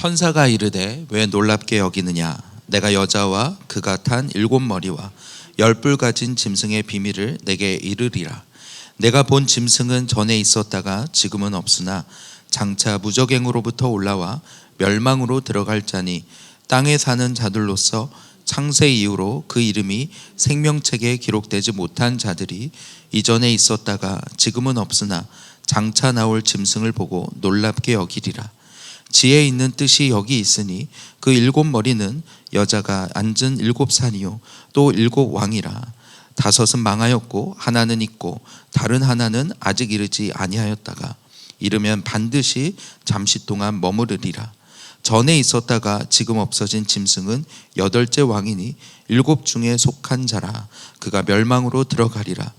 천사가 이르되 왜 놀랍게 여기느냐. 내가 여자와 그가 탄 7머리와 10뿔 가진 짐승의 비밀을 내게 이르리라. 내가 본 짐승은 전에 있었다가 지금은 없으나 장차 무저갱으로부터 올라와 멸망으로 들어갈 자니 땅에 사는 자들로서 창세 이후로 그 이름이 생명책에 기록되지 못한 자들이 이전에 있었다가 지금은 없으나 장차 나올 짐승을 보고 놀랍게 여기리라. 지혜 있는 뜻이 여기 있으니 그 7머리는 여자가 앉은 7산이요 또 7왕이라. 5은 망하였고 하나는 있고 다른 하나는 아직 이르지 아니하였다가 이르면 반드시 잠시 동안 머무르리라. 전에 있었다가 지금 없어진 짐승은 8째 왕이니 7 중에 속한 자라. 그가 멸망으로 들어가리라.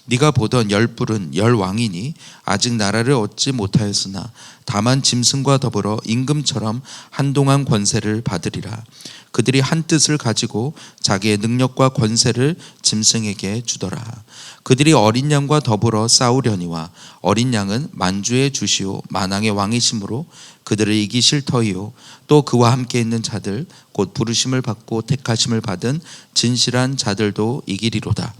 네가 보던 10뿔은 10왕이니 아직 나라를 얻지 못하였으나 다만 짐승과 더불어 임금처럼 한동안 권세를 받으리라. 그들이 한 뜻을 가지고 자기의 능력과 권세를 짐승에게 주더라. 그들이 어린 양과 더불어 싸우려니와 어린 양은 만주의 주시오 만왕의 왕이심으로 그들을 이기실 터이요 또 그와 함께 있는 자들 곧 부르심을 받고 택하심을 받은 진실한 자들도 이기리로다.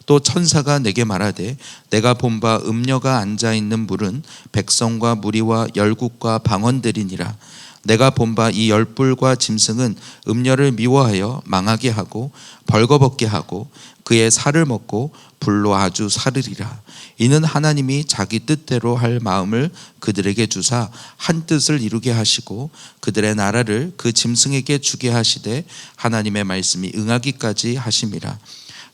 또 천사가 내게 말하되 내가 본 바 음녀가 앉아있는 물은 백성과 무리와 열국과 방언들이니라. 내가 본 바 이 10뿔과 짐승은 음녀를 미워하여 망하게 하고 벌거벗게 하고 그의 살을 먹고 불로 아주 사르리라. 이는 하나님이 자기 뜻대로 할 마음을 그들에게 주사 한 뜻을 이루게 하시고 그들의 나라를 그 짐승에게 주게 하시되 하나님의 말씀이 응하기까지 하심이라.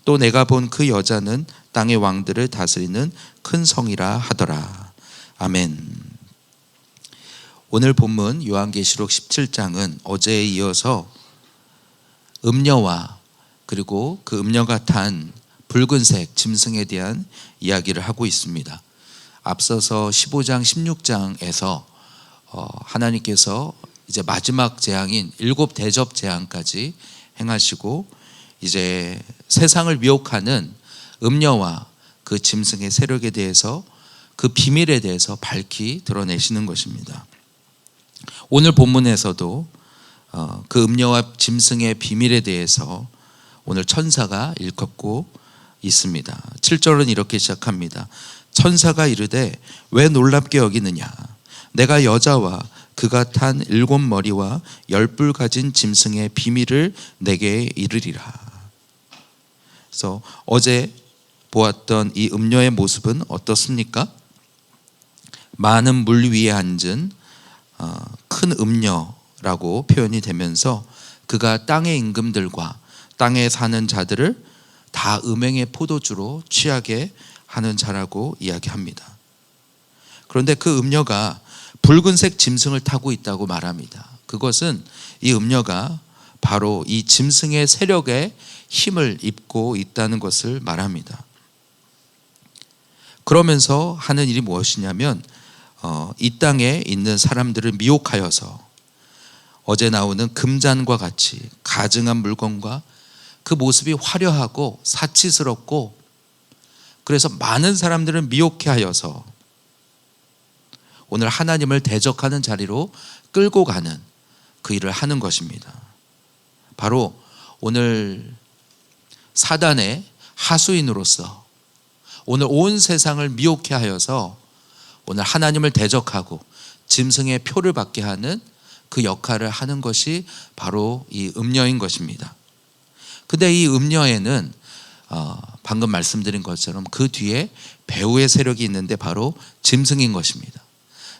또 내가 본 그 여자는 땅의 왕들을 다스리는 큰 성이라 하더라. 아멘. 오늘 본문 요한계시록 17장은 어제에 이어서 음녀와 그리고 그 음녀가 탄 붉은색 짐승에 대한 이야기를 하고 있습니다. 앞서서 15장 16장에서 하나님께서 이제 마지막 재앙인 7 대접 재앙까지 행하시고 이제 세상을 미혹하는 음녀와 그 짐승의 세력에 대해서 그 비밀에 대해서 밝히 드러내시는 것입니다. 오늘 본문에서도 그 음녀와 짐승의 비밀에 대해서 오늘 천사가 일컫고 있습니다. 7절은 이렇게 시작합니다. 천사가 이르되 왜 놀랍게 여기느냐. 내가 여자와 그가 탄 7머리와 10뿔 가진 짐승의 비밀을 내게 이르리라. 그래서 어제 보았던 이 음녀의 모습은 어떻습니까? 많은 물 위에 앉은 큰 음녀라고 표현이 되면서 그가 땅의 임금들과 땅에 사는 자들을 다 음행의 포도주로 취하게 하는 자라고 이야기합니다. 그런데 그 음녀가 붉은색 짐승을 타고 있다고 말합니다. 그것은 이 음녀가 바로 이 짐승의 세력에 힘을 입고 있다는 것을 말합니다. 그러면서 하는 일이 무엇이냐면 이 땅에 있는 사람들을 미혹하여서 어제 나오는 금잔과 같이 가증한 물건과 그 모습이 화려하고 사치스럽고 그래서 많은 사람들을 미혹해 하여서 오늘 하나님을 대적하는 자리로 끌고 가는 그 일을 하는 것입니다. 바로 오늘 사단의 하수인으로서 오늘 온 세상을 미혹해 하여서 오늘 하나님을 대적하고 짐승의 표를 받게 하는 그 역할을 하는 것이 바로 이 음녀인 것입니다. 근데 이 음녀에는 방금 말씀드린 것처럼 그 뒤에 배후의 세력이 있는데 바로 짐승인 것입니다.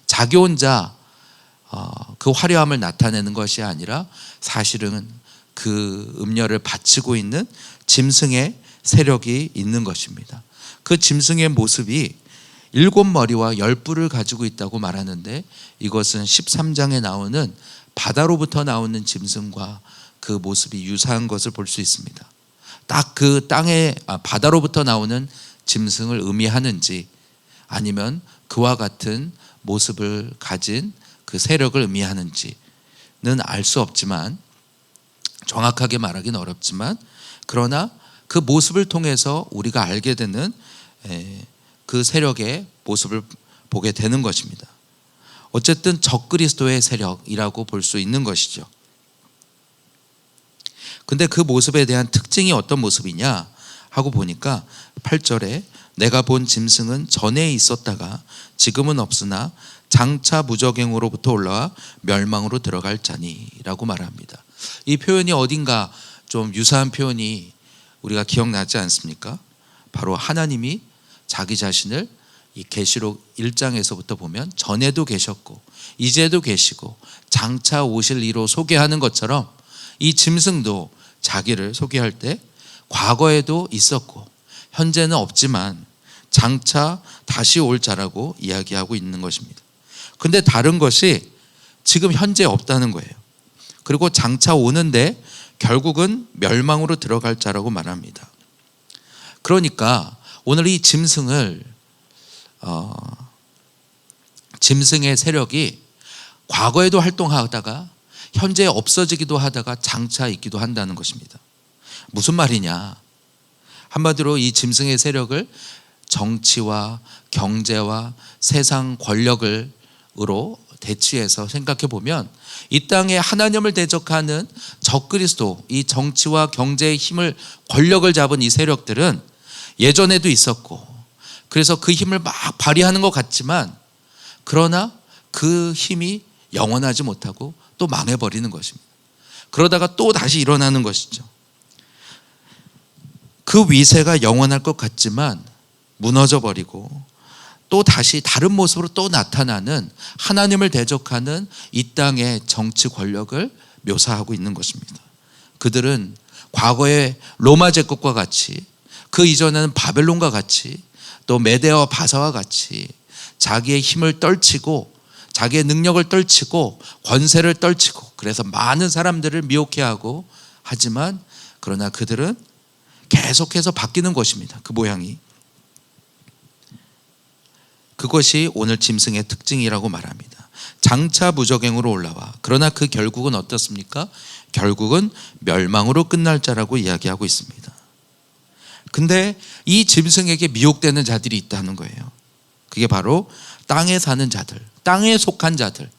자기 혼자 그 화려함을 나타내는 것이 아니라 사실은 그 음녀를 바치고 있는 짐승의 세력이 있는 것입니다. 그 짐승의 모습이 7머리와 10뿔을 가지고 있다고 말하는데 이것은 13장에 나오는 바다로부터 나오는 짐승과 그 모습이 유사한 것을 볼 수 있습니다. 딱 그 바다로부터 나오는 짐승을 의미하는지 아니면 그와 같은 모습을 가진 그 세력을 의미하는지는 알 수 없지만 정확하게 말하기는 어렵지만 그러나 그 모습을 통해서 우리가 알게 되는 그 세력의 모습을 보게 되는 것입니다. 어쨌든 적그리스도의 세력이라고 볼 수 있는 것이죠. 근데 그 모습에 대한 특징이 어떤 모습이냐 하고 보니까 8절에 내가 본 짐승은 전에 있었다가 지금은 없으나 장차 무적행으로부터 올라와 멸망으로 들어갈 자니라고 말합니다. 이 표현이 어딘가 좀 유사한 표현이 우리가 기억나지 않습니까? 바로 하나님이 자기 자신을 이 계시록 1장에서부터 보면 전에도 계셨고 이제도 계시고 장차 오실 이로 소개하는 것처럼 이 짐승도 자기를 소개할 때 과거에도 있었고 현재는 없지만 장차 다시 올 자라고 이야기하고 있는 것입니다. 근데 다른 것이 지금 현재 없다는 거예요. 그리고 장차 오는데 결국은 멸망으로 들어갈 자라고 말합니다. 그러니까 오늘 이 짐승의 세력이 과거에도 활동하다가 현재 없어지기도 하다가 장차 있기도 한다는 것입니다. 무슨 말이냐? 한마디로 이 짐승의 세력을 정치와 경제와 세상 권력으로 대치해서 생각해 보면 이 땅에 하나님을 대적하는 적그리스도, 이 정치와 경제의 힘을 권력을 잡은 이 세력들은 예전에도 있었고 그래서 그 힘을 막 발휘하는 것 같지만 그러나 그 힘이 영원하지 못하고 또 망해버리는 것입니다. 그러다가 또 다시 일어나는 것이죠. 그 위세가 영원할 것 같지만 무너져 버리고 또 다시 다른 모습으로 또 나타나는 하나님을 대적하는 이 땅의 정치 권력을 묘사하고 있는 것입니다. 그들은 과거의 로마 제국과 같이 그 이전에는 바벨론과 같이 또 메대와 바사와 같이 자기의 힘을 떨치고 자기의 능력을 떨치고 권세를 떨치고 그래서 많은 사람들을 미혹해하고 하지만 그러나 그들은 계속해서 바뀌는 것입니다. 그 모양이. 그것이 오늘 짐승의 특징이라고 말합니다. 장차 무적행으로 올라와 그러나 그 결국은 어떻습니까? 결국은 멸망으로 끝날 자라고 이야기하고 있습니다. 근데 이 짐승에게 미혹되는 자들이 있다는 거예요. 그게 바로 땅에 사는 자들, 땅에 속한 자들.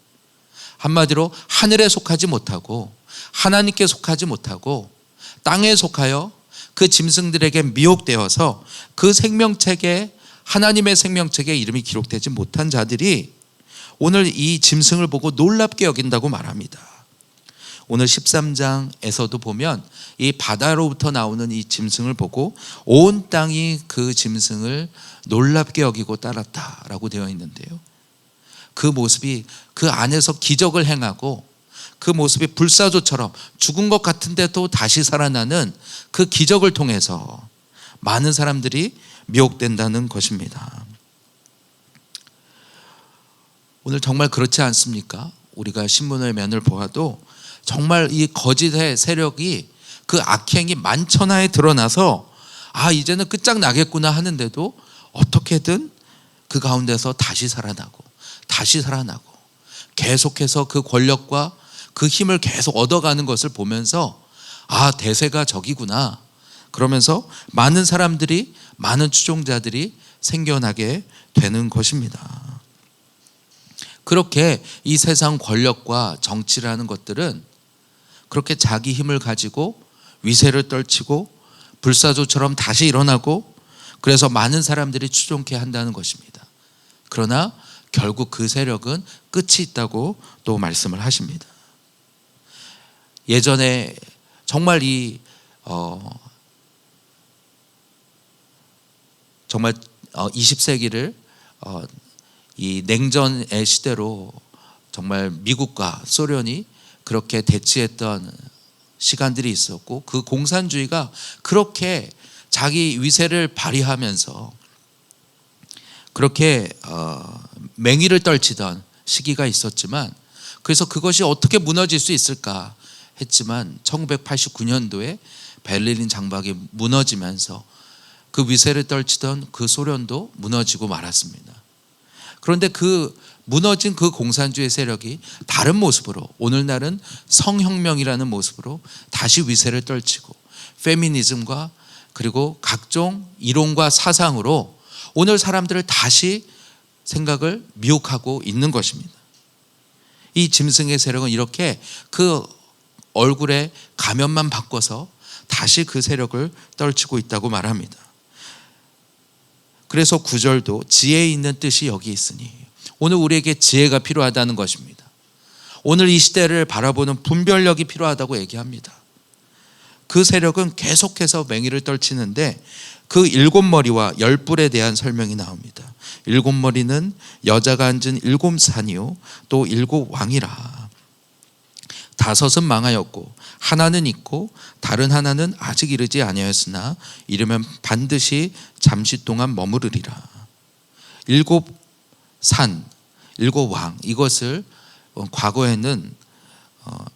한마디로 하늘에 속하지 못하고 하나님께 속하지 못하고 땅에 속하여 그 짐승들에게 미혹되어서 그 생명책에 하나님의 생명책에 이름이 기록되지 못한 자들이 오늘 이 짐승을 보고 놀랍게 여긴다고 말합니다. 오늘 13장에서도 보면 이 바다로부터 나오는 이 짐승을 보고 온 땅이 그 짐승을 놀랍게 여기고 따랐다라고 되어 있는데요. 그 모습이 그 안에서 기적을 행하고 그 모습이 불사조처럼 죽은 것 같은데도 다시 살아나는 그 기적을 통해서 많은 사람들이 미혹된다는 것입니다. 오늘 정말 그렇지 않습니까? 우리가 신문의 면을 보아도 정말 이 거짓의 세력이 그 악행이 만천하에 드러나서 이제는 끝장나겠구나 하는데도 어떻게든 그 가운데서 다시 살아나고 계속해서 그 권력과 그 힘을 계속 얻어가는 것을 보면서 대세가 저기구나 그러면서 많은 사람들이 많은 추종자들이 생겨나게 되는 것입니다. 그렇게 이 세상 권력과 정치라는 것들은 그렇게 자기 힘을 가지고 위세를 떨치고 불사조처럼 다시 일어나고 그래서 많은 사람들이 추종케 한다는 것입니다. 그러나 결국 그 세력은 끝이 있다고 또 말씀을 하십니다. 예전에 정말 정말 20세기를 이 냉전의 시대로 정말 미국과 소련이 그렇게 대치했던 시간들이 있었고 그 공산주의가 그렇게 자기 위세를 발휘하면서 그렇게 맹위를 떨치던 시기가 있었지만 그래서 그것이 어떻게 무너질 수 있을까 했지만 1989년도에 베를린 장벽이 무너지면서 그 위세를 떨치던 그 소련도 무너지고 말았습니다. 그런데 그 무너진 그 공산주의 세력이 다른 모습으로 오늘날은 성혁명이라는 모습으로 다시 위세를 떨치고 페미니즘과 그리고 각종 이론과 사상으로 오늘 사람들을 다시 생각을 미혹하고 있는 것입니다. 이 짐승의 세력은 이렇게 그 얼굴에 가면만 바꿔서 다시 그 세력을 떨치고 있다고 말합니다. 그래서 9절도 지혜 있는 뜻이 여기 있으니, 오늘 우리에게 지혜가 필요하다는 것입니다. 오늘 이 시대를 바라보는 분별력이 필요하다고 얘기합니다. 그 세력은 계속해서 맹위를 떨치는데 그 7머리와 10뿔에 대한 설명이 나옵니다. 7머리는 여자가 앉은 7산이요 또 7왕이라. 5은 망하였고 하나는 있고 다른 하나는 아직 이르지 아니하였으나 이르면 반드시 잠시 동안 머무르리라. 7산, 7왕, 이것을 과거에는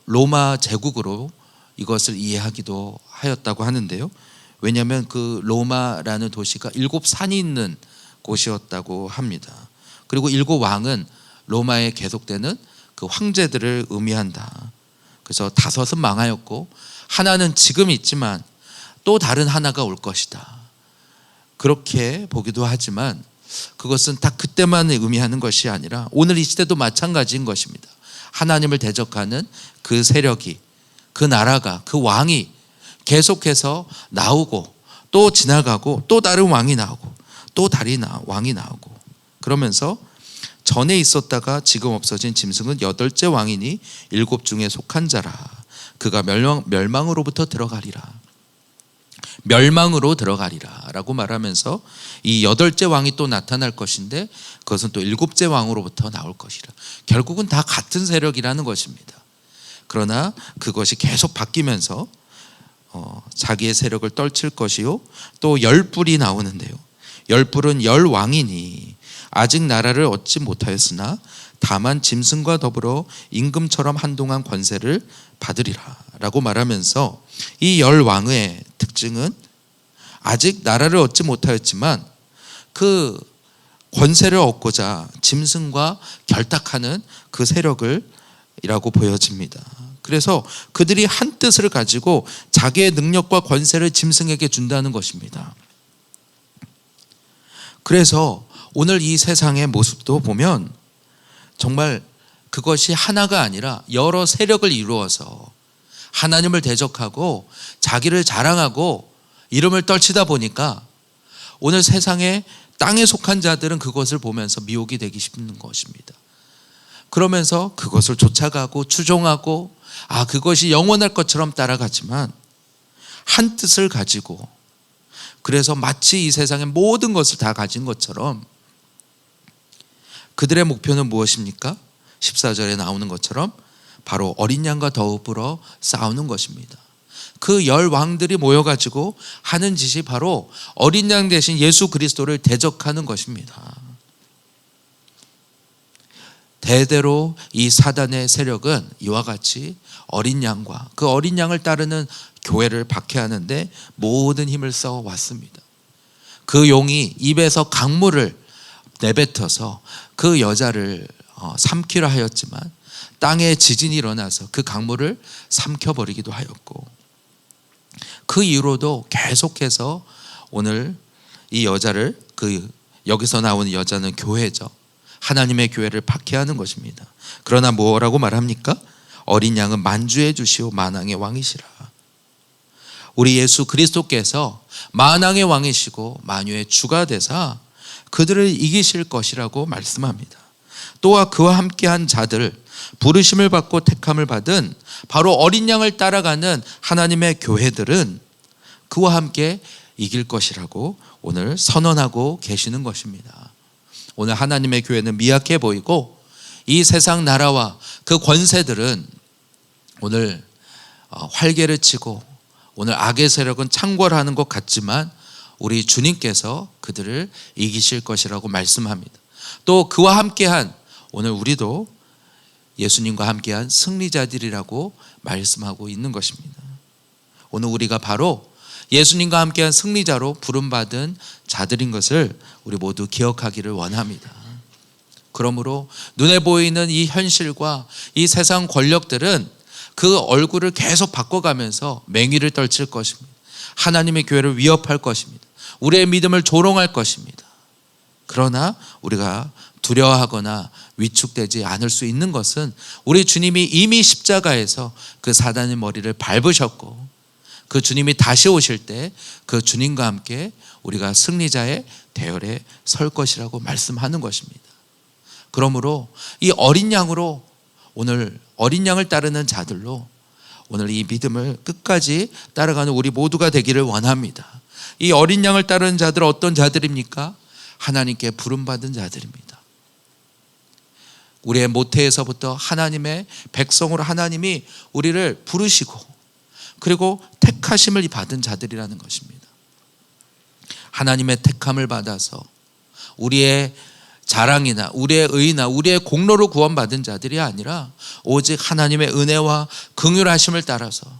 로마 제국으로 이것을 이해하기도 하였다고 하는데요. 왜냐하면 그 로마라는 도시가 7산이 있는 곳이었다고 합니다. 그리고 7왕은 로마에 계속되는 그 황제들을 의미한다. 그래서 5은 망하였고 하나는 지금 있지만 또 다른 하나가 올 것이다. 그렇게 보기도 하지만 그것은 딱 그때만 의미하는 것이 아니라 오늘 이 시대도 마찬가지인 것입니다. 하나님을 대적하는 그 세력이, 그 나라가, 그 왕이 계속해서 나오고 또 지나가고 또 다른 왕이 나오고 또 다른 왕이 나오고, 그러면서 전에 있었다가 지금 없어진 짐승은 8째 왕이니 7 중에 속한 자라. 그가 멸망으로부터 들어가리라. 멸망으로 들어가리라 라고 말하면서 이 8째 왕이 또 나타날 것인데 그것은 또 7째 왕으로부터 나올 것이라. 결국은 다 같은 세력이라는 것입니다. 그러나 그것이 계속 바뀌면서 자기의 세력을 떨칠 것이요 또 10뿔이 나오는데요, 10뿔은 10왕이니 아직 나라를 얻지 못하였으나 다만 짐승과 더불어 임금처럼 한동안 권세를 받으리라 라고 말하면서 이 10왕의 특징은 아직 나라를 얻지 못하였지만 그 권세를 얻고자 짐승과 결탁하는 그 세력을 이라고 보여집니다. 그래서 그들이 한 뜻을 가지고 자기의 능력과 권세를 짐승에게 준다는 것입니다. 그래서 오늘 이 세상의 모습도 보면 정말 그것이 하나가 아니라 여러 세력을 이루어서 하나님을 대적하고 자기를 자랑하고 이름을 떨치다 보니까 오늘 세상에 땅에 속한 자들은 그것을 보면서 미혹이 되기 쉽은 것입니다. 그러면서 그것을 쫓아가고 추종하고 그것이 영원할 것처럼 따라가지만 한 뜻을 가지고, 그래서 마치 이 세상의 모든 것을 다 가진 것처럼 그들의 목표는 무엇입니까? 14절에 나오는 것처럼 바로 어린 양과 더불어 싸우는 것입니다. 그 10왕들이 모여가지고 하는 짓이 바로 어린 양 대신 예수 그리스도를 대적하는 것입니다. 대대로 이 사단의 세력은 이와 같이 어린 양과 그 어린 양을 따르는 교회를 박해하는데 모든 힘을 써왔습니다. 그 용이 입에서 강물을 내뱉어서 그 여자를 삼키려 하였지만 땅에 지진이 일어나서 그 강물을 삼켜버리기도 하였고, 그 이후로도 계속해서 오늘 이 여자를, 여기서 나오는 여자는 교회죠. 하나님의 교회를 박해하는 것입니다. 그러나 뭐라고 말합니까? 어린 양은 만주의 주시오 만왕의 왕이시라. 우리 예수 그리스도께서 만왕의 왕이시고 만유의 주가 되사 그들을 이기실 것이라고 말씀합니다. 또한 그와 함께한 자들, 부르심을 받고 택함을 받은 바로 어린 양을 따라가는 하나님의 교회들은 그와 함께 이길 것이라고 오늘 선언하고 계시는 것입니다. 오늘 하나님의 교회는 미약해 보이고 이 세상 나라와 그 권세들은 오늘 활개를 치고 오늘 악의 세력은 창궐하는 것 같지만 우리 주님께서 그들을 이기실 것이라고 말씀합니다. 또 그와 함께한, 오늘 우리도 예수님과 함께한 승리자들이라고 말씀하고 있는 것입니다. 오늘 우리가 바로 예수님과 함께한 승리자로 부름받은 자들인 것을 우리 모두 기억하기를 원합니다. 그러므로 눈에 보이는 이 현실과 이 세상 권력들은 그 얼굴을 계속 바꿔가면서 맹위를 떨칠 것입니다. 하나님의 교회를 위협할 것입니다. 우리의 믿음을 조롱할 것입니다. 그러나 우리가 두려워하거나 위축되지 않을 수 있는 것은 우리 주님이 이미 십자가에서 그 사단의 머리를 밟으셨고, 그 주님이 다시 오실 때 그 주님과 함께 우리가 승리자의 대열에 설 것이라고 말씀하는 것입니다. 그러므로 이 어린 양으로, 오늘 어린 양을 따르는 자들로 오늘 이 믿음을 끝까지 따라가는 우리 모두가 되기를 원합니다. 이 어린 양을 따르는 자들은 어떤 자들입니까? 하나님께 부름받은 자들입니다. 우리의 모태에서부터 하나님의 백성으로 하나님이 우리를 부르시고 그리고 택하심을 받은 자들이라는 것입니다. 하나님의 택함을 받아서 우리의 자랑이나 우리의 의나 우리의 공로로 구원받은 자들이 아니라 오직 하나님의 은혜와 긍휼하심을 따라서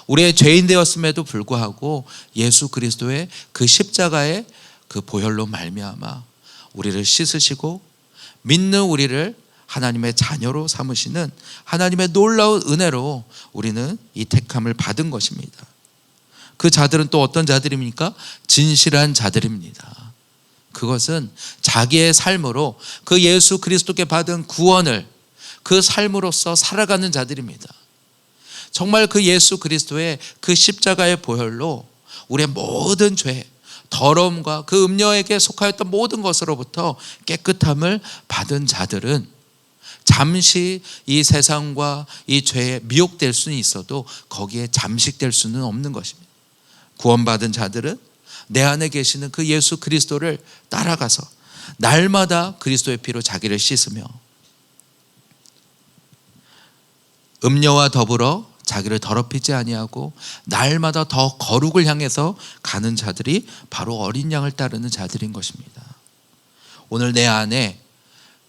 우리의 죄인 되었음에도 불구하고 예수 그리스도의 그 십자가의 그 보혈로 말미암아 우리를 씻으시고 믿는 우리를 하나님의 자녀로 삼으시는 하나님의 놀라운 은혜로 우리는 이 택함을 받은 것입니다. 그 자들은 또 어떤 자들입니까? 진실한 자들입니다. 그것은 자기의 삶으로 그 예수 그리스도께 받은 구원을 그 삶으로서 살아가는 자들입니다. 정말 그 예수 그리스도의 그 십자가의 보혈로 우리의 모든 죄, 더러움과 그 음녀에게 속하였던 모든 것으로부터 깨끗함을 받은 자들은 잠시 이 세상과 이 죄에 미혹될 수는 있어도 거기에 잠식될 수는 없는 것입니다. 구원받은 자들은 내 안에 계시는 그 예수 그리스도를 따라가서 날마다 그리스도의 피로 자기를 씻으며 음녀와 더불어 자기를 더럽히지 아니하고 날마다 더 거룩을 향해서 가는 자들이 바로 어린 양을 따르는 자들인 것입니다. 오늘 내 안에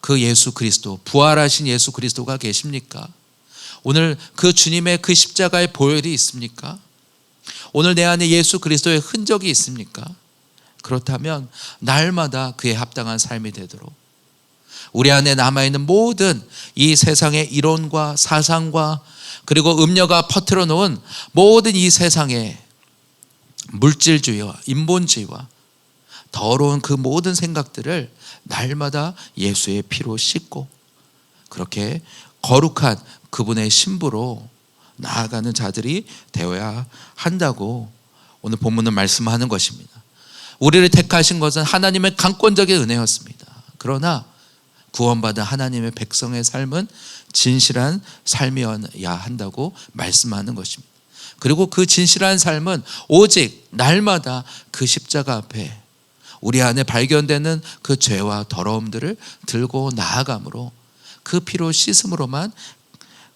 그 예수 그리스도, 부활하신 예수 그리스도가 계십니까? 오늘 그 주님의 그 십자가의 보혈이 있습니까? 오늘 내 안에 예수 그리스도의 흔적이 있습니까? 그렇다면 날마다 그에 합당한 삶이 되도록 우리 안에 남아있는 모든 이 세상의 이론과 사상과 그리고 음녀가 퍼뜨려 놓은 모든 이 세상의 물질주의와 인본주의와 더러운 그 모든 생각들을 날마다 예수의 피로 씻고 그렇게 거룩한 그분의 신부로 나아가는 자들이 되어야 한다고 오늘 본문은 말씀하는 것입니다. 우리를 택하신 것은 하나님의 강권적인 은혜였습니다. 그러나 구원받은 하나님의 백성의 삶은 진실한 삶이어야 한다고 말씀하는 것입니다. 그리고 그 진실한 삶은 오직 날마다 그 십자가 앞에 우리 안에 발견되는 그 죄와 더러움들을 들고 나아감으로 그 피로 씻음으로만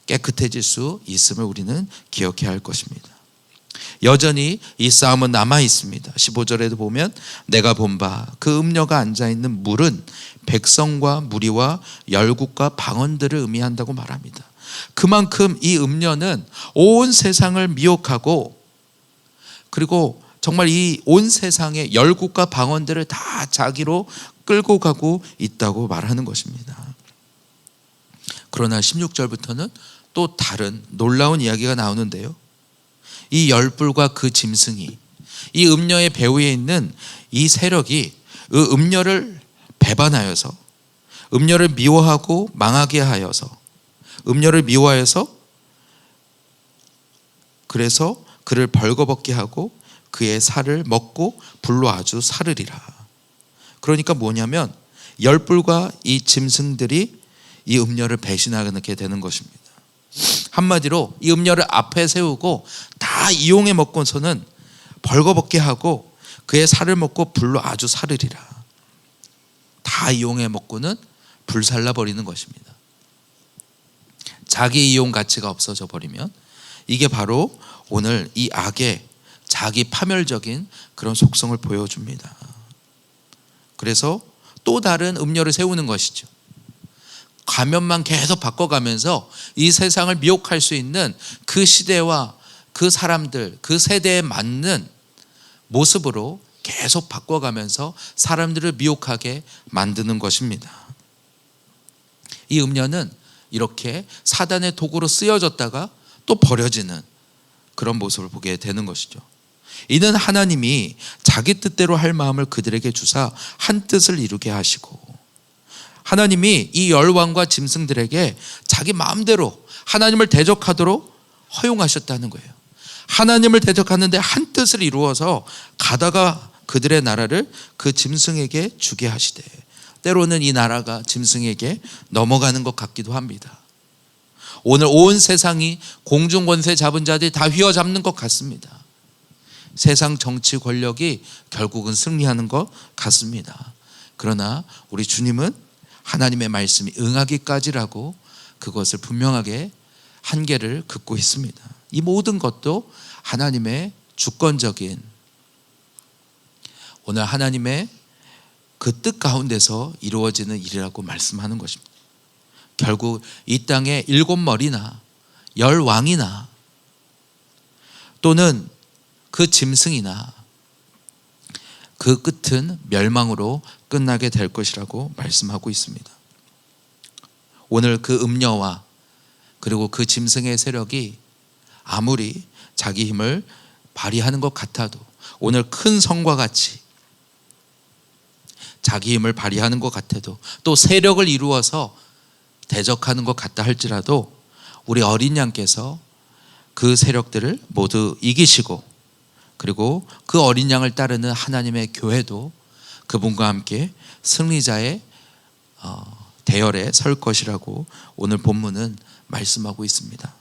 깨끗해질 수 있음을 우리는 기억해야 할 것입니다. 여전히 이 싸움은 남아 있습니다. 15절에도 보면 내가 본 바 그 음녀가 앉아있는 물은 백성과 무리와 열국과 방언들을 의미한다고 말합니다. 그만큼 이 음녀는 온 세상을 미혹하고 그리고 정말 이 온 세상의 열국과 방언들을 다 자기로 끌고 가고 있다고 말하는 것입니다. 그러나 16절부터는 또 다른 놀라운 이야기가 나오는데요. 이 열불과 그 짐승이 이 음녀의 배후에 있는 이 세력이 그 음녀를 배반하여서 음녀를 미워하고 망하게 하여서 음녀를 미워하여서 그래서 그를 벌거벗게 하고 그의 살을 먹고 불로 아주 사르리라. 그러니까 뭐냐면 열불과 이 짐승들이 이 음녀를 배신하게 되는 것입니다. 한마디로 이 음녀를 앞에 세우고 다 이용해 먹고서는 벌거벗게 하고 그의 살을 먹고 불로 아주 사르리라. 다 이용해 먹고는 불살라 버리는 것입니다. 자기 이용 가치가 없어져 버리면 이게 바로 오늘 이 악의 자기 파멸적인 그런 속성을 보여줍니다. 그래서 또 다른 음녀를 세우는 것이죠. 가면만 계속 바꿔가면서 이 세상을 미혹할 수 있는 그 시대와 그 사람들, 그 세대에 맞는 모습으로 계속 바꿔가면서 사람들을 미혹하게 만드는 것입니다. 이 음녀는 이렇게 사단의 도구로 쓰여졌다가 또 버려지는 그런 모습을 보게 되는 것이죠. 이는 하나님이 자기 뜻대로 할 마음을 그들에게 주사 한 뜻을 이루게 하시고 하나님이 이 열왕과 짐승들에게 자기 마음대로 하나님을 대적하도록 허용하셨다는 거예요. 하나님을 대적하는데 한 뜻을 이루어서 가다가 그들의 나라를 그 짐승에게 주게 하시되, 때로는 이 나라가 짐승에게 넘어가는 것 같기도 합니다. 오늘 온 세상이 공중 권세 잡은 자들이 다 휘어잡는 것 같습니다. 세상 정치 권력이 결국은 승리하는 것 같습니다. 그러나 우리 주님은 하나님의 말씀이 응하기까지라고 그것을 분명하게 한계를 긋고 있습니다. 이 모든 것도 하나님의 주권적인, 오늘 하나님의 그 뜻 가운데서 이루어지는 일이라고 말씀하는 것입니다. 결국 이 땅에 7머리나 10왕이나 또는 그 짐승이나 그 끝은 멸망으로 끝나게 될 것이라고 말씀하고 있습니다. 오늘 그 음녀와 그리고 그 짐승의 세력이 아무리 자기 힘을 발휘하는 것 같아도, 오늘 큰 성과 같이 자기 힘을 발휘하는 것 같아도, 또 세력을 이루어서 대적하는 것 같다 할지라도 우리 어린 양께서 그 세력들을 모두 이기시고, 그리고 그 어린 양을 따르는 하나님의 교회도 그분과 함께 승리자의 대열에 설 것이라고 오늘 본문은 말씀하고 있습니다.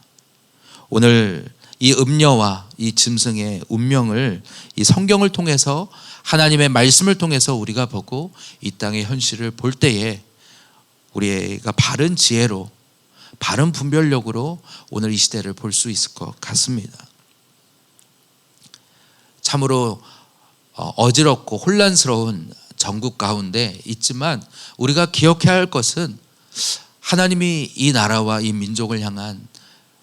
오늘 이 음녀와 이 짐승의 운명을 이 성경을 통해서, 하나님의 말씀을 통해서 우리가 보고 이 땅의 현실을 볼 때에 우리가 바른 지혜로, 바른 분별력으로 오늘 이 시대를 볼 수 있을 것 같습니다. 참으로 어지럽고 혼란스러운 전국 가운데 있지만 우리가 기억해야 할 것은, 하나님이 이 나라와 이 민족을 향한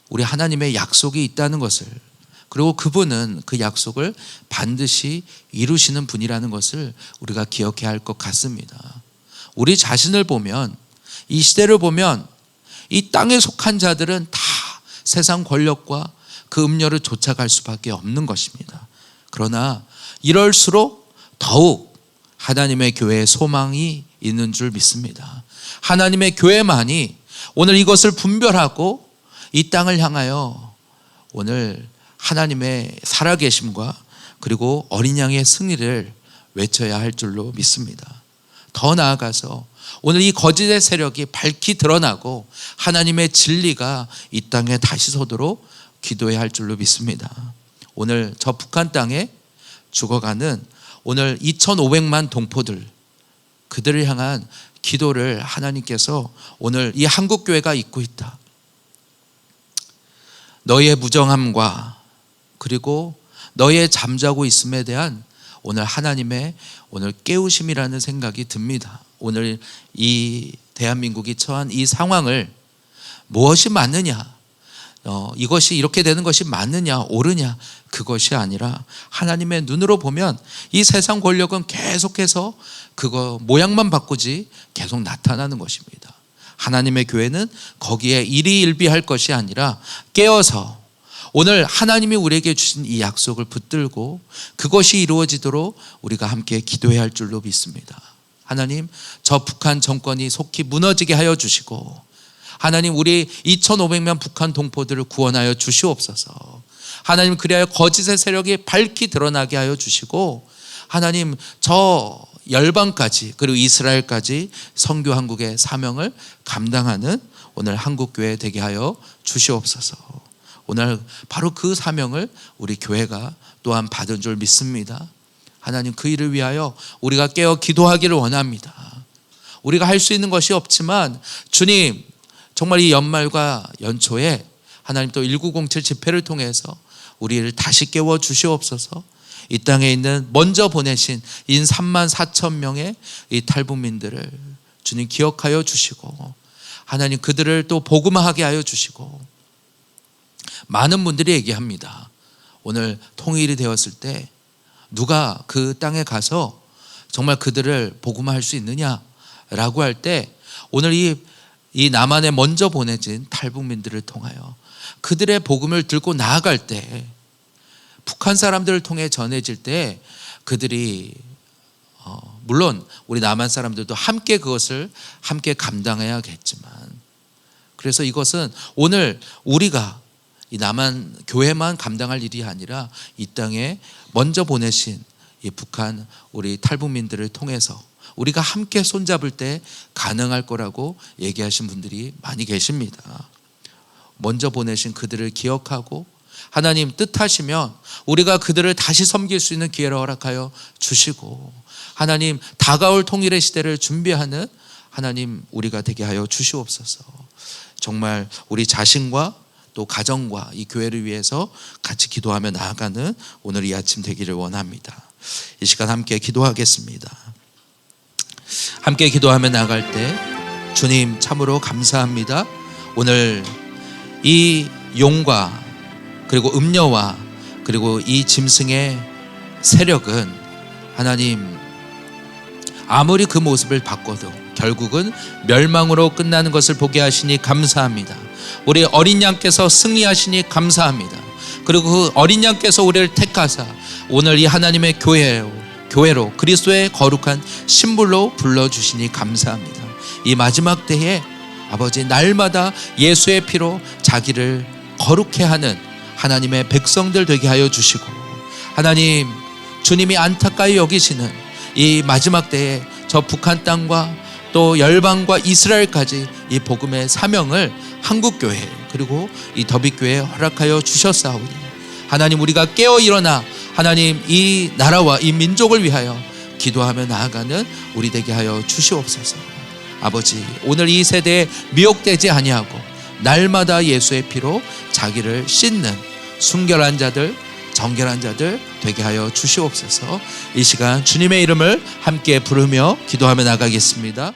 우리 하나님의 약속이 있다는 것을, 그리고 그분은 그 약속을 반드시 이루시는 분이라는 것을 우리가 기억해야 할 것 같습니다. 우리 자신을 보면, 이 시대를 보면 이 땅에 속한 자들은 다 세상 권력과 그 음료를 쫓아갈 수밖에 없는 것입니다. 그러나 이럴수록 더욱 하나님의 교회에 소망이 있는 줄 믿습니다. 하나님의 교회만이 오늘 이것을 분별하고 이 땅을 향하여 오늘 하나님의 살아계심과 그리고 어린 양의 승리를 외쳐야 할 줄로 믿습니다. 더 나아가서 오늘 이 거짓의 세력이 밝히 드러나고 하나님의 진리가 이 땅에 다시 서도록 기도해야 할 줄로 믿습니다. 오늘 저 북한 땅에 죽어가는 오늘 2,500만 동포들, 그들을 향한 기도를 하나님께서 오늘 이 한국교회가 잇고 있다. 너희의 무정함과 그리고 너희의 잠자고 있음에 대한 오늘 하나님의 오늘 깨우심이라는 생각이 듭니다. 오늘 이 대한민국이 처한 이 상황을 무엇이 맞느냐, 이것이 이렇게 되는 것이 맞느냐 옳으냐, 그것이 아니라 하나님의 눈으로 보면 이 세상 권력은 계속해서 그거 모양만 바꾸지 계속 나타나는 것입니다. 하나님의 교회는 거기에 일희일비할 것이 아니라 깨어서 오늘 하나님이 우리에게 주신 이 약속을 붙들고 그것이 이루어지도록 우리가 함께 기도해야 할 줄로 믿습니다. 하나님, 저 북한 정권이 속히 무너지게 하여 주시고, 하나님 우리 2,500명 북한 동포들을 구원하여 주시옵소서. 하나님, 그리하여 거짓의 세력이 밝히 드러나게 하여 주시고, 하나님 저 열방까지 그리고 이스라엘까지 선교 한국의 사명을 감당하는 오늘 한국교회 되게 하여 주시옵소서. 오늘 바로 그 사명을 우리 교회가 또한 받은 줄 믿습니다. 하나님, 그 일을 위하여 우리가 깨어 기도하기를 원합니다. 우리가 할 수 있는 것이 없지만 주님, 정말 이 연말과 연초에 하나님 또 1907 집회를 통해서 우리를 다시 깨워 주시옵소서. 이 땅에 있는 먼저 보내신 인 34,000명의 이 탈북민들을 주님 기억하여 주시고, 하나님 그들을 또 복음화하게 하여 주시고, 많은 분들이 얘기합니다. 오늘 통일이 되었을 때 누가 그 땅에 가서 정말 그들을 복음화할 수 있느냐라고 할 때, 오늘 이 남한에 먼저 보내진 탈북민들을 통하여 그들의 복음을 들고 나아갈 때, 북한 사람들을 통해 전해질 때 그들이 물론 우리 남한 사람들도 함께 그것을 함께 감당해야겠지만, 그래서 이것은 오늘 우리가 이 남한 교회만 감당할 일이 아니라 이 땅에 먼저 보내신 이 북한 우리 탈북민들을 통해서 우리가 함께 손잡을 때 가능할 거라고 얘기하신 분들이 많이 계십니다. 먼저 보내신 그들을 기억하고 하나님 뜻하시면 우리가 그들을 다시 섬길 수 있는 기회를 허락하여 주시고, 하나님 다가올 통일의 시대를 준비하는 하나님 우리가 되게 하여 주시옵소서. 정말 우리 자신과 또 가정과 이 교회를 위해서 같이 기도하며 나아가는 오늘 이 아침 되기를 원합니다. 이 시간 함께 기도하겠습니다. 함께 기도하며 나아갈 때 주님 참으로 감사합니다. 오늘 이 용과 그리고 음녀와 그리고 이 짐승의 세력은 하나님 아무리 그 모습을 바꿔도 결국은 멸망으로 끝나는 것을 보게 하시니 감사합니다. 우리 어린 양께서 승리하시니 감사합니다. 그리고 그 어린 양께서 우리를 택하사 오늘 이 하나님의 교회로 그리스도의 거룩한 신불로 불러주시니 감사합니다. 이 마지막 때에 아버지 날마다 예수의 피로 자기를 거룩해 하는 하나님의 백성들 되게 하여 주시고, 하나님 주님이 안타까이 여기시는 이 마지막 때에 저 북한 땅과 또 열방과 이스라엘까지 이 복음의 사명을 한국교회 그리고 이 더비교회에 허락하여 주셨사오니 하나님 우리가 깨어 일어나 하나님 이 나라와 이 민족을 위하여 기도하며 나아가는 우리 되게 하여 주시옵소서. 아버지 오늘 이 세대에 미혹되지 아니하고 날마다 예수의 피로 자기를 씻는 순결한 자들 정결한 자들 되게 하여 주시옵소서. 이 시간 주님의 이름을 함께 부르며 기도하며 나가겠습니다.